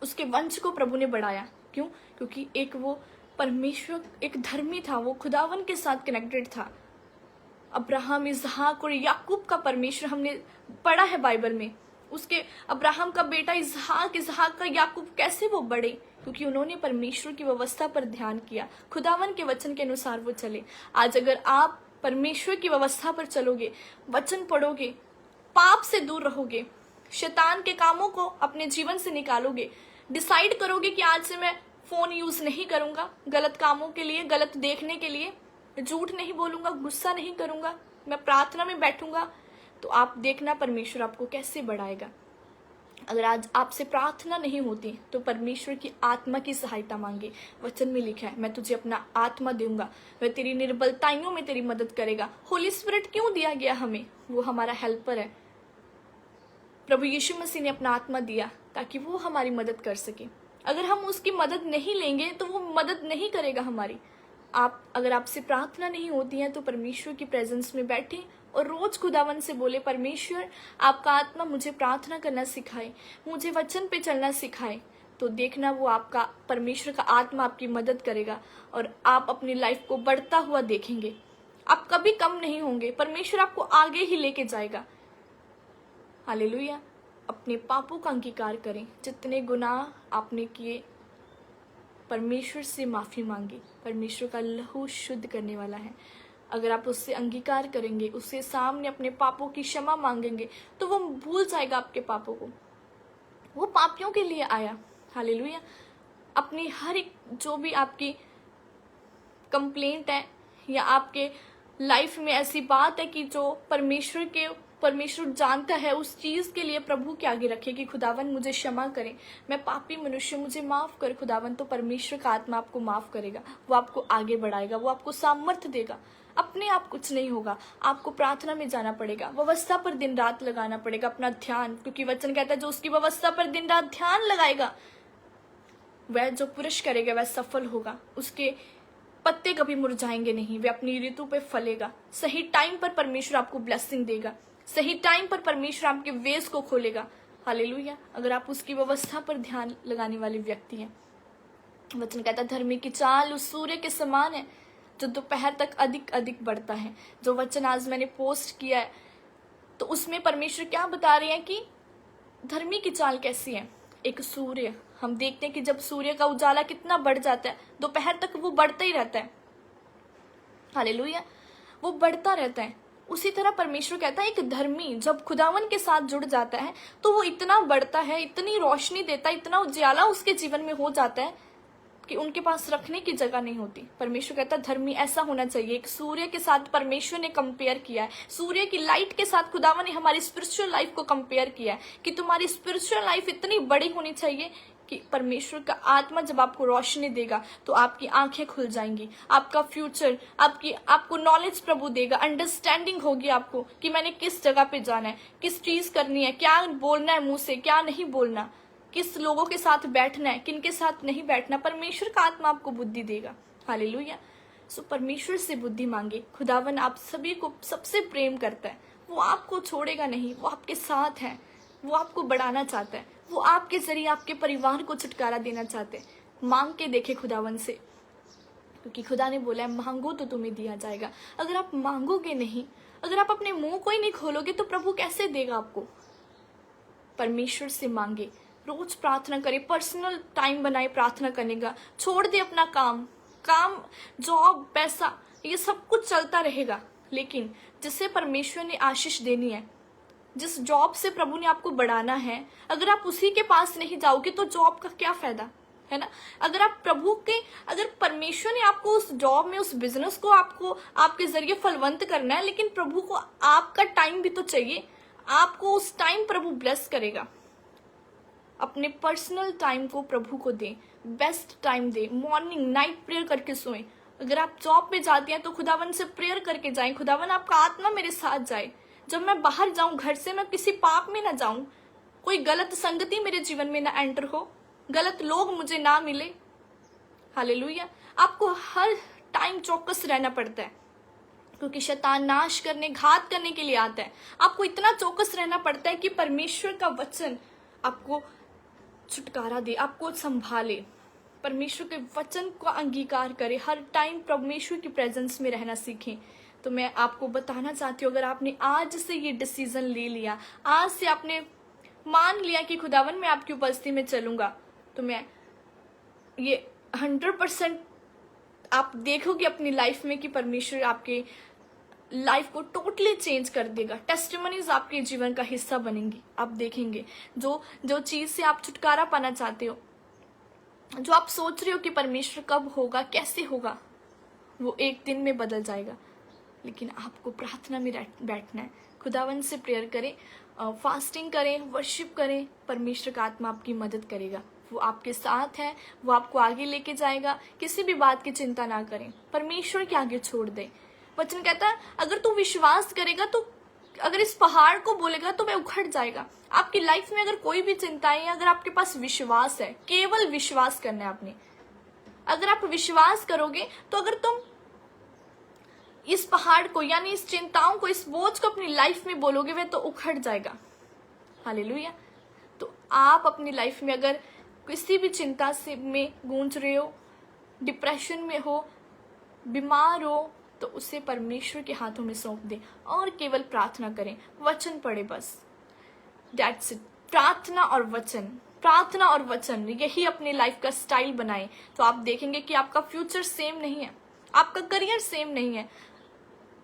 उसके वंश को प्रभु ने बढ़ाया। क्यों? क्योंकि एक वो परमेश्वर, एक धर्मी था, वो खुदावन के साथ कनेक्टेड था। अब्राहम, इसहाक और याकूब का परमेश्वर हमने पढ़ा है बाइबल में। उसके अब्राहम का बेटा इसहाक, इसहाक का याकूब, कैसे वो बढ़े? क्योंकि उन्होंने परमेश्वर की व्यवस्था पर ध्यान किया, खुदावन के वचन के अनुसार वो चले। आज अगर आप परमेश्वर की व्यवस्था पर चलोगे, वचन पढ़ोगे, पाप से दूर रहोगे, शैतान के कामों को अपने जीवन से निकालोगे, डिसाइड करोगे कि आज से मैं फोन यूज नहीं करूंगा गलत कामों के लिए, गलत देखने के लिए, झूठ नहीं बोलूंगा, गुस्सा नहीं करूंगा, मैं प्रार्थना में बैठूंगा, तो आप देखना परमेश्वर आपको कैसे बढ़ाएगा। अगर आज आपसे प्रार्थना नहीं होती तो परमेश्वर की आत्मा की सहायता मांगे। वचन में लिखा है, मैं तुझे अपना आत्मा दूंगा, वह तेरी निर्बलताइयों में तेरी मदद करेगा। होली स्पिरिट क्यों दिया गया हमें? वो हमारा हेल्पर है। प्रभु यीशु मसीह ने अपना आत्मा दिया ताकि वो हमारी मदद कर सके। अगर हम उसकी मदद नहीं लेंगे तो वो मदद नहीं करेगा हमारी। अगर आपसे प्रार्थना नहीं होती है तो परमेश्वर की प्रेजेंस में बैठे और रोज खुदावन से बोले, परमेश्वर आपका आत्मा मुझे प्रार्थना करना सिखाए, मुझे वचन पे चलना सिखाए। तो देखना वो आपका परमेश्वर का आत्मा आपकी मदद करेगा और आप अपनी लाइफ को बढ़ता हुआ देखेंगे। आप कभी कम नहीं होंगे, परमेश्वर आपको आगे ही लेके जाएगा। हालेलुया। अपने पापों का अंगीकार करें, जितने गुनाह आपने किए परमेश्वर से माफी मांगी। परमेश्वर का लहू शुद्ध करने वाला है। अगर आप उससे अंगीकार करेंगे, उससे सामने अपने पापों की क्षमा मांगेंगे, तो वो भूल जाएगा आपके पापों को। वो पापियों के लिए आया। हालेलुया। अपनी हर एक जो भी आपकी कंप्लेंट है या आपके लाइफ में ऐसी बात है कि जो परमेश्वर जानता है, उस चीज के लिए प्रभु के आगे रखे कि खुदावन मुझे क्षमा करें, मैं पापी मनुष्य, मुझे माफ कर खुदावन। तो परमेश्वर का आत्मा आपको माफ करेगा, वो आपको आगे बढ़ाएगा, वो आपको सामर्थ्य देगा। अपने आप कुछ नहीं होगा, आपको प्रार्थना में जाना पड़ेगा, व्यवस्था पर दिन रात लगाना पड़ेगा अपना ध्यान, क्योंकि वचन कहता है जो उसकी व्यवस्था पर दिन रात ध्यान लगाएगा वह जो पुरुष करेगा वह सफल होगा। उसके पत्ते कभी मुरझाएंगे नहीं, वे अपनी ऋतु पे फलेगा। सही टाइम पर परमेश्वर आपको ब्लेसिंग देगा, सही टाइम पर परमेश्वर आपके वेज को खोलेगा। हालेलुया। अगर आप उसकी व्यवस्था पर ध्यान लगाने वाले व्यक्ति हैं। वचन कहता धर्मी की चाल उस सूर्य के समान है। जो दोपहर तक अधिक अधिक बढ़ता है। जो वचन आज मैंने पोस्ट किया है तो उसमें परमेश्वर क्या बता रहे हैं कि धर्मी की चाल कैसी है। एक सूर्य, हम देखते हैं कि जब सूर्य का उजाला कितना बढ़ जाता है, दोपहर तक वो बढ़ता ही रहता है, हालेलुया, वो बढ़ता रहता है। उसी तरह परमेश्वर कहता है एक धर्मी जब खुदावन के साथ जुड़ जाता है तो वो इतना बढ़ता है, इतनी रोशनी देता है, इतना उजाला उसके जीवन में हो जाता है कि उनके पास रखने की जगह नहीं होती। परमेश्वर कहता है धर्मी ऐसा होना चाहिए। एक सूर्य के साथ परमेश्वर ने कंपेयर किया है, सूर्य की लाइट के साथ खुदावन ने हमारी स्पिरिचुअल लाइफ को कंपेयर किया है कि तुम्हारी स्पिरिचुअल लाइफ इतनी बड़ी होनी चाहिए कि परमेश्वर का आत्मा जब आपको रोशनी देगा तो आपकी आंखें खुल जाएंगी, आपका फ्यूचर, आपको नॉलेज प्रभु देगा, अंडरस्टैंडिंग होगी आपको कि मैंने किस जगह पे जाना है, किस चीज करनी है, क्या बोलना है मुंह से, क्या नहीं बोलना, किस लोगों के साथ बैठना है, किन के साथ नहीं बैठना। परमेश्वर का आत्मा आपको बुद्धि देगा, हालेलुया। सो परमेश्वर से बुद्धि मांगे। खुदावन आप सभी को सबसे प्रेम करता है, वो आपको छोड़ेगा नहीं, वो आपके साथ है, वो आपको बढ़ाना चाहता है, वो आपके जरिए आपके परिवार को छुटकारा देना चाहते हैं। मांग के देखे खुदावन से, क्योंकि खुदा ने बोला है मांगो तो तुम्हें दिया जाएगा। अगर आप मांगोगे नहीं, अगर आप अपने मुंह को ही नहीं खोलोगे तो प्रभु कैसे देगा आपको। परमेश्वर से मांगे, रोज प्रार्थना करे, पर्सनल टाइम बनाए प्रार्थना करने का, छोड़ दे अपना काम, जॉब, पैसा, ये सब कुछ चलता रहेगा, लेकिन जिसे परमेश्वर ने आशीष देनी है, जिस जॉब से प्रभु ने आपको बढ़ाना है, अगर आप उसी के पास नहीं जाओगे तो जॉब का क्या फायदा, है ना। अगर परमेश्वर ने आपको उस जॉब में, उस बिजनेस को आपको आपके जरिए फलवंत करना है, लेकिन प्रभु को आपका टाइम भी तो चाहिए। आपको उस टाइम प्रभु ब्लेस करेगा। अपने पर्सनल टाइम को प्रभु को दें, बेस्ट टाइम दें, मॉर्निंग नाइट प्रेयर करके सोएं। अगर आप जॉब पे जाती हैं तो खुदावन से प्रेयर करके जाएं, खुदावन आपका आत्मा मेरे साथ जाए, जब मैं बाहर जाऊं घर से मैं किसी पाप में ना जाऊं, कोई गलत संगति मेरे जीवन में ना एंटर हो, गलत लोग मुझे ना मिले, हालेलुया। आपको हर टाइम चौकस रहना पड़ता है, क्योंकि शैतान नाश करने, घात करने के लिए आता है। आपको इतना चौकस रहना पड़ता है कि परमेश्वर का वचन आपको छुटकारा दे, आपको संभाले। परमेश्वर के वचन को अंगीकार करें, हर टाइम परमेश्वर की प्रेजेंस में रहना सीखें। तो मैं आपको बताना चाहती हूँ, अगर आपने आज से ये डिसीजन ले लिया, आज से आपने मान लिया कि खुदावन मैं आपकी उपस्थिति में चलूंगा, तो मैं ये 100% आप देखोगे अपनी लाइफ में कि परमेश्वर आपके लाइफ को टोटली चेंज कर देगा। टेस्टिमनीज आपके जीवन का हिस्सा बनेंगी। आप देखेंगे जो चीज से आप छुटकारा पाना चाहते हो, जो आप सोच रहे हो कि परमेश्वर कब होगा, कैसे होगा, वो एक दिन में बदल जाएगा। लेकिन आपको प्रार्थना में बैठना है, खुदावन से प्रेयर करें, फास्टिंग करें, वर्शिप करें। परमेश्वर का आत्मा आपकी मदद करेगा, वो आपके साथ है, वो आपको आगे लेके जाएगा। किसी भी बात की चिंता ना करें, परमेश्वर के आगे छोड़ दें। वचन कहता है अगर तू विश्वास करेगा तो, अगर इस पहाड़ को बोलेगा तो वह उखड़ जाएगा। आपकी लाइफ में अगर कोई भी चिंताएं है, अगर आपके पास विश्वास है, केवल विश्वास करना है आपने, अगर आप विश्वास करोगे तो अगर तुम इस पहाड़ को, यानी इस चिंताओं को, इस बोझ को अपनी लाइफ में बोलोगे, वह तो उखड़ जाएगा, हालेलुया। तो आप अपनी लाइफ में अगर किसी भी चिंता से में गूंज रहे हो, डिप्रेशन में हो, बीमार हो, तो उसे परमेश्वर के हाथों में सौंप दें और केवल प्रार्थना करें, वचन पढ़े, बस दैट्स इट। प्रार्थना और वचन, यही अपनी लाइफ का स्टाइल बनाएं, तो आप देखेंगे कि आपका फ्यूचर सेम नहीं है, आपका करियर सेम नहीं है,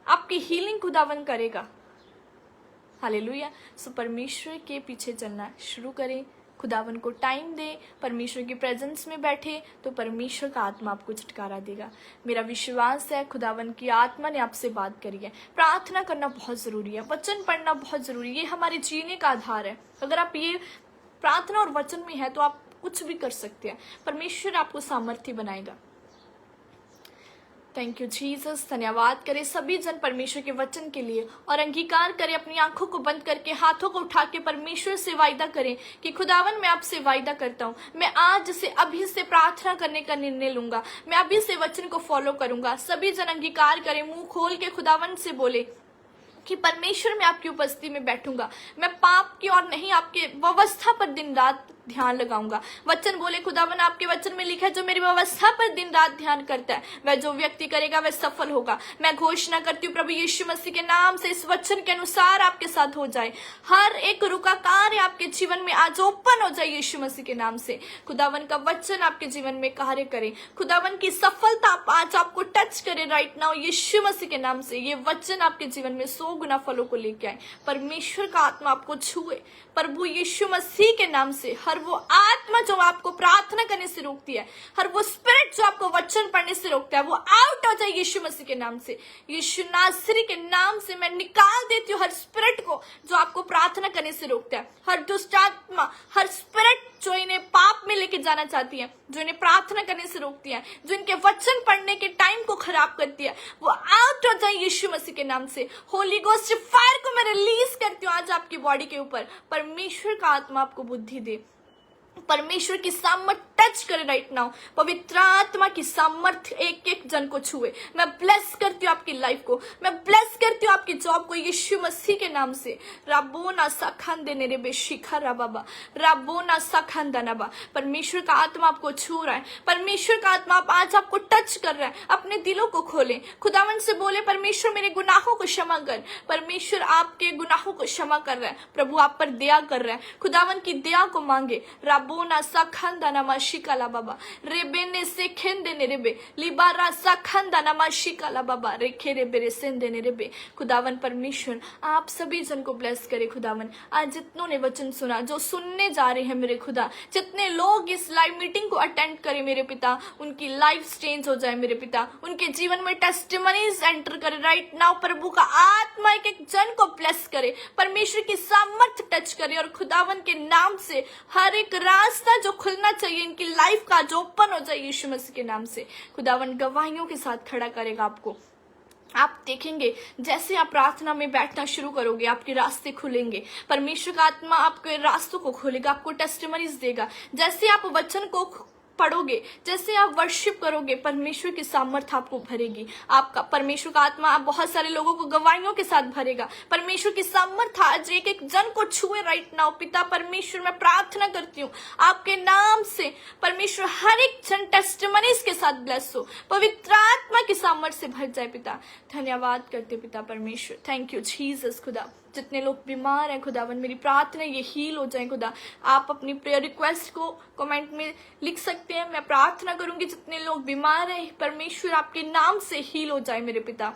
आपकी हीलिंग खुदावन करेगा, हालेलुया। सो परमेश्वर के पीछे चलना शुरू करें, खुदावन को टाइम दे, परमेश्वर की प्रेजेंस में बैठे, तो परमेश्वर का आत्मा आपको छुटकारा देगा। मेरा विश्वास है खुदावन की आत्मा ने आपसे बात करी है। प्रार्थना करना बहुत जरूरी है, वचन पढ़ना बहुत जरूरी है, ये हमारे जीने का आधार है। अगर आप ये प्रार्थना और वचन में है तो आप कुछ भी कर सकते हैं, परमेश्वर आपको सामर्थ्य बनाएगा। Thank you Jesus. धन्यवाद करें सभी जन परमेश्वर के वचन के लिए, और अंगीकार करें, अपनी आंखों को बंद करके, हाथों को उठा के परमेश्वर से वायदा करें कि खुदावन मैं आपसे वायदा करता हूँ, मैं आज से अभी से प्रार्थना करने का निर्णय लूंगा, मैं अभी से वचन को फॉलो करूंगा। सभी जन अंगीकार करें, मुंह खोल के खुदावन से बोले कि परमेश्वर मैं आपकी उपस्थिति में बैठूंगा, मैं पाप की और नहीं आपके व्यवस्था पर दिन रात ध्यान लगाऊंगा। वचन बोले खुदावन, आपके वचन में लिखा है जो मेरी व्यवस्था पर दिन रात ध्यान करता है वह जो व्यक्ति करेगा वह सफल होगा। मैं घोषणा करती हूँ प्रभु यीशु मसीह के नाम से इस वचन के अनुसार आपके साथ हो जाए। हर एक रुका कार्य आपके जीवन में आज ओपन हो जाए यीशु मसीह के नाम से। खुदावन का वचन आपके जीवन में कार्य करे। खुदावन की सफलता आज आपको टच करे राइट नाउ यीशु मसीह के नाम से। ये वचन आपके जीवन में 100 गुना फलों को लेके आए। परमेश्वर का आत्मा आपको छुए प्रभु यीशु मसीह के नाम से। हर वो आत्मा जो आपको प्रार्थना करने से रोकती है, हर वो स्पिरिट जो आपको वचन पढ़ने से रोकता है, वो आउट हो जाए यीशु मसीह के नाम से। यीशु नासरी के नाम से मैं निकाल देती हूँ हर स्पिरिट को जो आपको प्रार्थना करने से रोकता है। हर दुष्ट आत्मा, हर स्पिरिट जो इन्हें पाप में लेके जाना चाहती है, जो इन्हें प्रार्थना करने से रोकती है, जो इनके वचन पढ़ने के टाइम को खराब करती है, वो आउट हो जाए यीशु मसीह के नाम से। होली गोस्ट फायर को मैं रिलीज करती हूँ आज आपकी बॉडी के ऊपर। परमेश्वर का आत्मा आपको बुद्धि दे। परमेश्वर की सामर्थ टच करे राइट नाउ। पवित्र आत्मा की सामर्थ एक एक जन को छुए। मैं ब्लेस करती हूँ आपकी लाइफ को, मैं ब्लेस करती हूँ आपकी जॉब को यीशु मसीह के नाम से। राबोना सखन देने रे बेशिखा राबाबा, राबोना सखन दनाबा। परमेश्वर का आत्मा आपको छू रहा है। परमेश्वर का आत्मा आज आपको टच कर रहा है। अपने दिलों को खोलें, खुदावन से बोले परमेश्वर मेरे गुनाहों को क्षमा कर। परमेश्वर आपके गुनाहों को क्षमा कर रहा है। प्रभु आप पर दया कर रहा है। खुदावन की दया को मांगे। राबोना सखंदा नमा शिकाला बाबा, रेबेने से खेंदे ने रेबे, लिबारा सखंदा नमा शिकाला बाबा, रेखे रेबे रे सेंदे ने रेबे। खुदावन परमेश्वर आप सभी जन को ब्लेस करे। खुदावन आज जितनों ने वचन सुना, जो सुनने जा रहे हैं मेरे खुदा, जितने लोग इस लाइव मीटिंग को अटेंड करे मेरे पिता, उनकी लाइफ चेंज हो जाए मेरे पिता। उनके जीवन में टेस्टिमनीज एंटर करे राइट नाउ। प्रभु का आत्मा एक एक जन को ब्लेस करे। परमेश्वर की सामर्थ टच करे और खुदावन के नाम से हर एक रास्ता जो खुलना चाहिए इनकी लाइफ का जो ओपन हो जाए यीशु मसीह के नाम से। खुदावन गवाहियों के साथ खड़ा करेगा आपको। आप देखेंगे जैसे आप प्रार्थना में बैठना शुरू करोगे आपके रास्ते खुलेंगे। परमेश्वर का आत्मा आपके रास्तों को खोलेगा, आपको टेस्टिमनीज देगा। जैसे आप वचन को पढ़ोगे, जैसे आप वर्शिप करोगे, परमेश्वर की सामर्थ आपको भरेगी। आपका परमेश्वर का आत्मा आप बहुत सारे लोगों को गवाहियों के साथ भरेगा। परमेश्वर की सामर्थ आज एक एक जन को छुए राइट नाउ। पिता परमेश्वर मैं प्रार्थना करती हूँ आपके नाम से, परमेश्वर हर एक जन टेस्टिमनीज के साथ ब्लेस हो, पवित्र आत्मा की सामर्थ से भर जाए। पिता धन्यवाद करते पिता परमेश्वर, थैंक यू जीसस। खुदा जितने लोग बीमार हैं खुदावन, मेरी प्रार्थना ये हील हो जाए। खुदा आप अपनी प्रेयर रिक्वेस्ट को कमेंट में लिख सकते हैं। मैं प्रार्थना करूंगी जितने लोग बीमार हैं परमेश्वर आपके नाम से हील हो जाए मेरे पिता।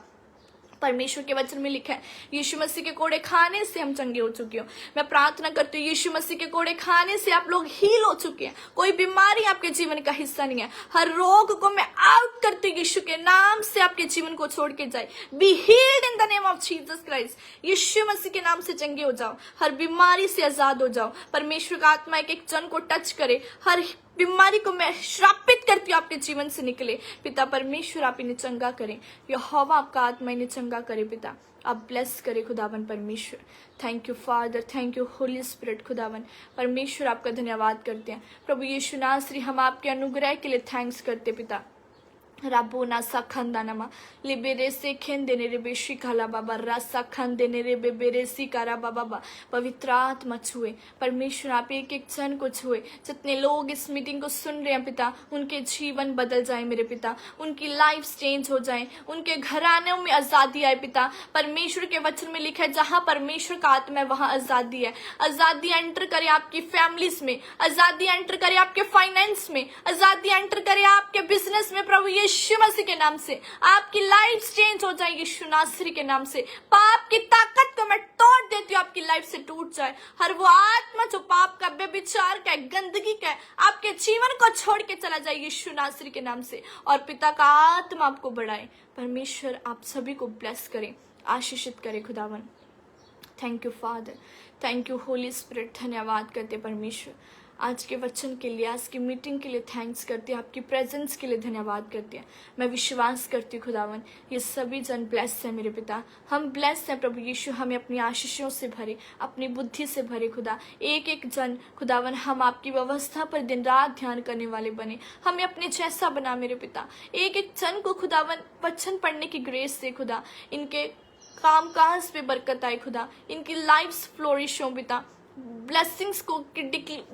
परमेश्वर के वचन में लिखा है यीशु मसीह के कोड़े खाने से हम चंगे हो चुके हो। मैं प्रार्थना करती हूँ यीशु मसीह के कोड़े खाने से आप लोग हील हो चुके हैं। कोई बीमारी आपके जीवन का हिस्सा नहीं है। हर रोग को मैं आउट करती हूँ यीशु के नाम से, आपके जीवन को छोड़ के जाए। Be healed in the name of Jesus Christ. यीशु मसीह के नाम से चंगे हो जाओ, हर बीमारी से आजाद हो जाओ। परमेश्वर का आत्मा एक एक जन को टच करे। हर बीमारी को मैं श्रापित करती हूँ आपके जीवन से निकले। पिता परमेश्वर आप इन्हें चंगा करें। यहोवा आपका आत्मा इन्हें चंगा करे। पिता आप ब्लेस करे खुदावन परमेश्वर। Thank you Father, thank you Holy spirit. खुदावन परमेश्वर आपका धन्यवाद करते हैं। प्रभु यीशु नासरी हम आपके अनुग्रह के लिए थैंक्स करते पिता। राबोना सखंदानमा लिबेरे से खेंदे ने रे बेशी खाला बाबा, रासा खंदे ने रे बेबेरे सी कारा बाबा। पवित्र आत्मा छुए परमेश्वर, आप एक एक जन को छुए। जितने लोग इस मीटिंग को सुन रहे हैं पिता, उनके जीवन बदल जाए मेरे पिता, उनकी लाइफ चेंज हो जाए, उनके घरानों में आजादी आए पिता। परमेश्वर के वचन में लिखा है जहां परमेश्वर का आत्मा है वहां आजादी है। आजादी एंटर करे आपकी फैमिलीज में, आजादी एंटर करे आपके फाइनेंस में, आजादी एंटर करे आपके बिजनेस में। प्रभु यीशु मसीह के नाम से आपकी लाइफ चेंज हो जाए यीशु नासरी के नाम से। पाप की ताकत को मैं तोड़ देती हूँ, आपकी लाइफ से टूट जाए। हर वो आत्मा जो पाप का, व्यभिचार का, गंदगी का आपके जीवन को छोड़ के चला जाए यीशु नासरी के नाम से। और पिता का आत्मा आपको बढ़ाए। परमेश्वर आप सभी को ब्लेस करें, आशीषित करें खुदावन। Thank you Father, thank you Holy Spirit. धन्यवाद करते परमेश्वर आज के वचन के लिए, आज की मीटिंग के लिए थैंक्स करते हैं, आपकी प्रेजेंस के लिए धन्यवाद करते हैं। मैं विश्वास करती हूँ खुदावन ये सभी जन ब्लेस है मेरे पिता। हम ब्लेस हैं प्रभु यीशु, हमें अपनी आशीषों से भरे, अपनी बुद्धि से भरे खुदा। एक एक जन खुदावन हम आपकी व्यवस्था पर दिन रात ध्यान करने वाले बने, हमें अपने जैसा बना मेरे पिता। एक एक जन को खुदावन वचन पढ़ने की ग्रेस से खुदा, इनके कामकाज पे बरकत आए खुदा, इनकी लाइफ फ्लोरिश हो पिता। ब्लेसिंग्स को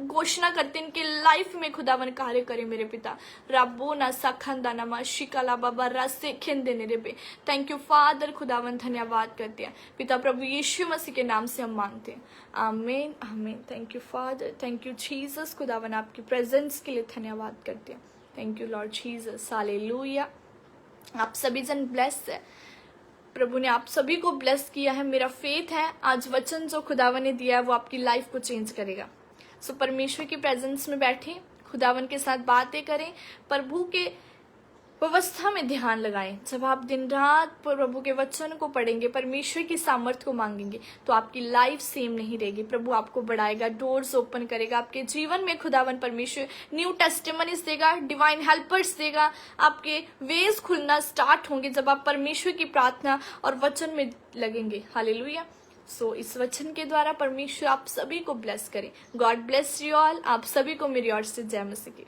घोषणा करते इनके लाइफ में खुदावन कार्य करे मेरे पिता। रबो ना सखंदा नमा शिकला बाबा रसे खिंदे मेरे बे। थैंक यू फादर, खुदावन धन्यवाद करते हैं पिता प्रभु यीशु मसीह के नाम से हम मांगते हैं, आमीन आमीन। Thank you Father, thank you Jesus. खुदावन आपकी प्रेजेंस के लिए धन्यवाद करते हैं। Thank you Lord Jesus, hallelujah. आप सभी जन ब्लेस है, प्रभु ने आप सभी को ब्लेस किया है। मेरा फेथ है आज वचन जो खुदावन ने दिया है वो आपकी लाइफ को चेंज करेगा। सो परमेश्वर की प्रेजेंस में बैठे, खुदावन के साथ बातें करें, प्रभु के व्यवस्था में ध्यान लगाएं। जब आप दिन रात प्रभु के वचन को पढ़ेंगे, परमेश्वर की सामर्थ्य को मांगेंगे, तो आपकी लाइफ सेम नहीं रहेगी। प्रभु आपको बढ़ाएगा, डोर्स ओपन करेगा आपके जीवन में। खुदावन परमेश्वर न्यू टेस्टिमनीज देगा, डिवाइन हेल्पर्स देगा। आपके वेज खुलना स्टार्ट होंगे जब आप परमेश्वर की प्रार्थना और वचन में लगेंगे। हालेलुया। सो इस वचन के द्वारा परमेश्वर आप सभी को ब्लेस करे। God bless you all. आप सभी को मेरी ओर से जय मसीह की।